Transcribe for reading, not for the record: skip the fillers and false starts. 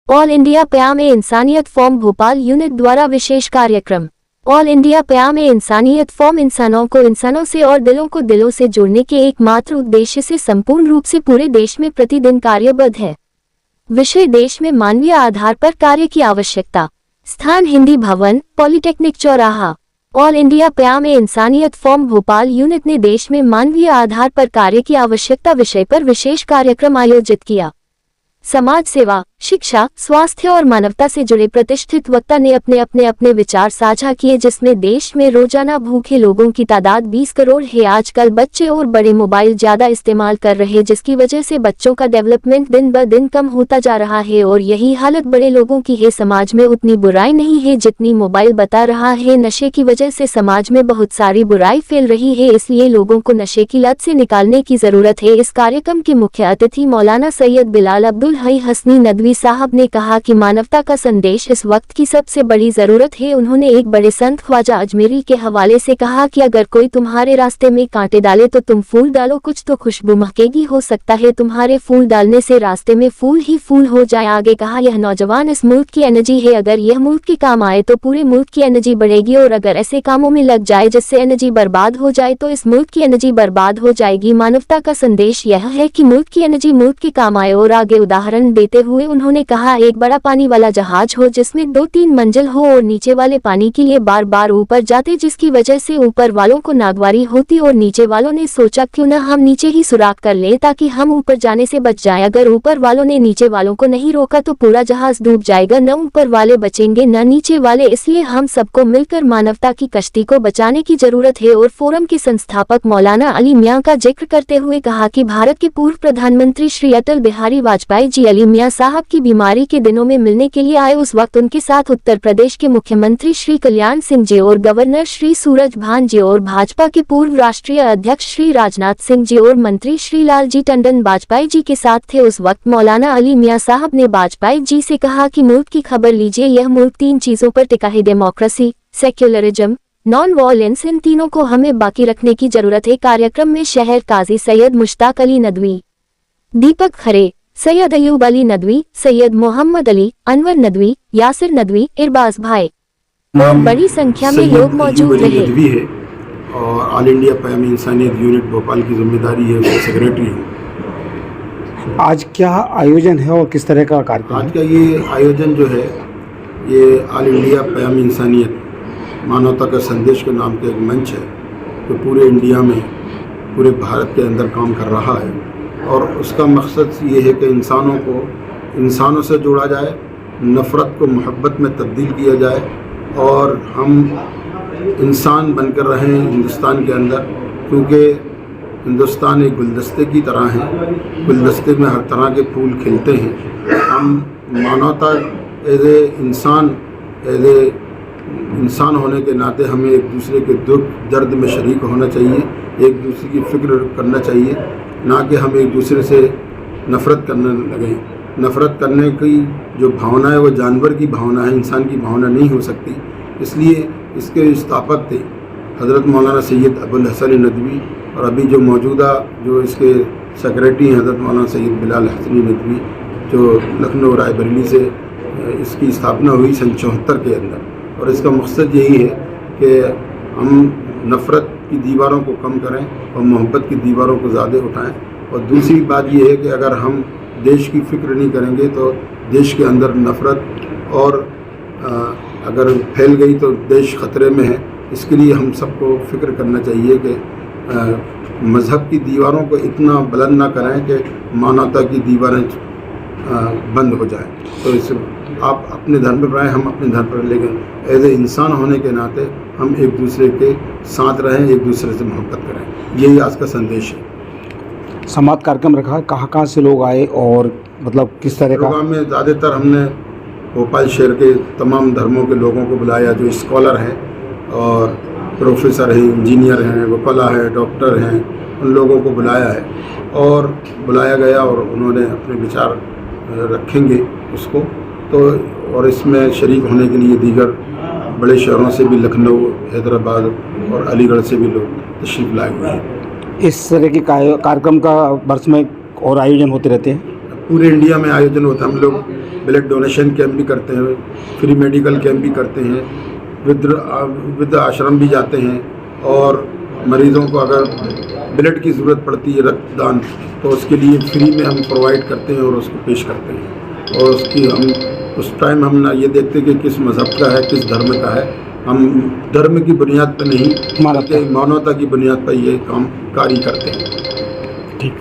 All India क़याम-ए इंसानियत forum Bhopal unit द्वारा विशेष कार्यक्रम। ऑल इंडिया क़याम-ए इंसानियत फोरम इंसानों को इंसानों से और दिलों को दिलों से जोड़ने के एकमात्र उद्देश्य से संपूर्ण रूप से पूरे देश में प्रतिदिन कार्यबद्ध है। विषय देश में मानवीय आधार पर कार्य की आवश्यकता। स्थान हिंदी भवन, पॉलिटेक्निक चौराहा। ऑल इंडिया क़याम-ए इंसानियत फोरम भोपाल यूनिट ने देश में मानवीय आधार पर कार्य की आवश्यकता विषय पर विशेष कार्यक्रम आयोजित किया। समाज सेवा, शिक्षा, स्वास्थ्य और मानवता से जुड़े प्रतिष्ठित वक्ता ने अपने विचार साझा किए, जिसमें देश में रोजाना भूखे लोगों की तादाद 20 करोड़ है। आजकल बच्चे और बड़े मोबाइल ज्यादा इस्तेमाल कर रहे, जिसकी वजह से बच्चों का डेवलपमेंट दिन ब दिन कम होता जा रहा है और यही हालत बड़े लोगों की है। समाज में उतनी बुराई नहीं है जितनी मोबाइल बता रहा है। नशे की वजह से समाज में बहुत सारी बुराई फैल रही है, इसलिए लोगों को नशे की लत से निकालने की जरूरत है। इस कार्यक्रम के मुख्य अतिथि मौलाना सैयद बिलाल अब्दुल हई हसनी नदवी साहब ने कहा कि मानवता का संदेश इस वक्त की सबसे बड़ी जरूरत है। उन्होंने एक बड़े संत ख्वाजा अजमेरी के हवाले से कहा कि अगर कोई तुम्हारे रास्ते में कांटे डाले तो तुम फूल डालो, कुछ तो खुशबू महकेगी। हो सकता है तुम्हारे फूल डालने से रास्ते में फूल ही फूल हो जाए। आगे कहा, यह नौजवान इस मुल्क की एनर्जी है, अगर यह मुल्क के काम आए तो पूरे मुल्क की एनर्जी बढ़ेगी और अगर ऐसे कामों में लग जाए जिससे एनर्जी बर्बाद हो जाए तो इस मुल्क की एनर्जी बर्बाद हो जाएगी। मानवता का संदेश यह है कि मुल्क की एनर्जी मुल्क के काम आए। और आगे उदाहरण देते हुए उन्होंने कहा, एक बड़ा पानी वाला जहाज हो जिसमें 2-3 मंजिल हो और नीचे वाले पानी के लिए बार बार ऊपर जाते, जिसकी वजह से ऊपर वालों को नागवारी होती और नीचे वालों ने सोचा क्यों न हम नीचे ही सुराख कर ले ताकि हम ऊपर जाने से बच जाएं। अगर ऊपर वालों ने नीचे वालों को नहीं रोका तो पूरा जहाज डूब जाएगा, न ऊपर वाले बचेंगे न नीचे वाले। इसलिए हम सबको मिलकर मानवता की कश्ती को बचाने की जरूरत है। और फोरम के संस्थापक मौलाना अली मियां का जिक्र करते हुए कहा कि भारत के पूर्व प्रधानमंत्री श्री अटल बिहारी वाजपेयी जी अली मियां साहब की बीमारी के दिनों में मिलने के लिए आए। उस वक्त उनके साथ उत्तर प्रदेश के मुख्यमंत्री श्री कल्याण सिंह जी और गवर्नर श्री सूरज भान जी और भाजपा के पूर्व राष्ट्रीय अध्यक्ष श्री राजनाथ सिंह जी और मंत्री श्री लालजी टंडन वाजपेयी जी के साथ थे। उस वक्त मौलाना अली मियां साहब ने वाजपेयी जी से कहा कि मुल्क की खबर लीजिए, यह मुल्क 3 चीजों पर टिका है, डेमोक्रेसी, सेक्युलरिज्म, नॉन वायलेंस। इन तीनों को हमें बाकी रखने की जरूरत है। कार्यक्रम में शहर काजी सैयद मुश्ताक अली नदवी, दीपक खरे, सैयद अयूब अली नदवी, सैयद मोहम्मद अली, अनवर नदवी, यासिर नदवी, इरबाज भाई और बड़ी संख्या में लोग मौजूद रहे। और ऑल इंडिया क़याम इंसानियत यूनिट भोपाल की जिम्मेदारी है, उसका सेक्रेटरी हूँ। आज क्या आयोजन है और किस तरह का कार्यक्रम? आज का ये आयोजन जो है, ये ऑल इंडिया क़याम इंसानियत मानवता का संदेश के नाम का एक मंच है जो पूरे इंडिया में, पूरे भारत के अंदर काम कर रहा है। और उसका मकसद ये है कि इंसानों को इंसानों से जोड़ा जाए, नफ़रत को मोहब्बत में तब्दील किया जाए और हम इंसान बनकर रहें हिंदुस्तान के अंदर। क्योंकि हिंदुस्तान एक गुलदस्ते की तरह है, गुलदस्ते में हर तरह के फूल खिलते हैं। हम मानवता एज ए इंसान होने के नाते हमें एक दूसरे के दुख दर्द में शरीक होना चाहिए, एक दूसरे की फ़िक्र करना चाहिए, ना कि हम एक दूसरे से नफ़रत करने लगें। नफ़रत करने की जो भावना है वो जानवर की भावना है, इंसान की भावना नहीं हो सकती। इसलिए इसके स्थापक थे हज़रत मौलाना सैयद अबुल हसन नदवी और अभी जो मौजूदा जो इसके सेक्रेटरी हैं हज़रत मौलाना सैयद बिलाल हसनी नदवी, जो लखनऊ रायबरेली से इसकी स्थापना हुई सन 74 के अंदर। और इसका मकसद यही है कि हम नफ़रत की दीवारों को कम करें और मोहब्बत की दीवारों को ज़्यादा उठाएं। और दूसरी बात यह है कि अगर हम देश की फ़िक्र नहीं करेंगे तो देश के अंदर नफ़रत और अगर फैल गई तो देश ख़तरे में है। इसके लिए हम सबको फ़िक्र करना चाहिए कि मज़हब की दीवारों को इतना बुलंद ना करें कि मानवता की दीवारें बंद हो जाएं। तो इस आप अपने धर्म पर रहें, हम अपने धर्म पर, लेकिन एज ए इंसान होने के नाते हम एक दूसरे के साथ रहें, एक दूसरे से मोहब्बत करें। यही आज का संदेश है। समाज कार्यक्रम रखा, कहाँ से लोग आए और मतलब किस तरह का? प्रोग्राम में ज़्यादातर हमने भोपाल शहर के तमाम धर्मों के लोगों को बुलाया, जो स्कॉलर हैं और प्रोफेसर हैं, इंजीनियर हैं, वकील हैं, डॉक्टर हैं, उन लोगों को बुलाया है और बुलाया गया और उन्होंने अपने विचार रखेंगे उसको। तो और इसमें शरीक होने के लिए दीगर बड़े शहरों से भी, लखनऊ, हैदराबाद और अलीगढ़ से भी लोग तशरीफ़ लाए हुए हैं। इस तरह के कार्यक्रम का वर्ष में और आयोजन होते रहते हैं? पूरे इंडिया में आयोजन होता है। हम लोग ब्लड डोनेशन कैंप भी करते हैं, फ्री मेडिकल कैंप भी करते हैं, वृद्ध आश्रम भी जाते हैं, और मरीज़ों को अगर ब्लड की ज़रूरत पड़ती है, रक्तदान, तो उसके लिए फ्री में हम प्रोवाइड करते हैं और उसको पेश करते हैं। और उसकी हम उस टाइम हम ना ये देखते कि किस मज़हब का है, किस धर्म का है। हम धर्म की बुनियाद पर नहीं, बल्कि मानवता की बुनियाद पर ये काम कार्य करते हैं। ठीक।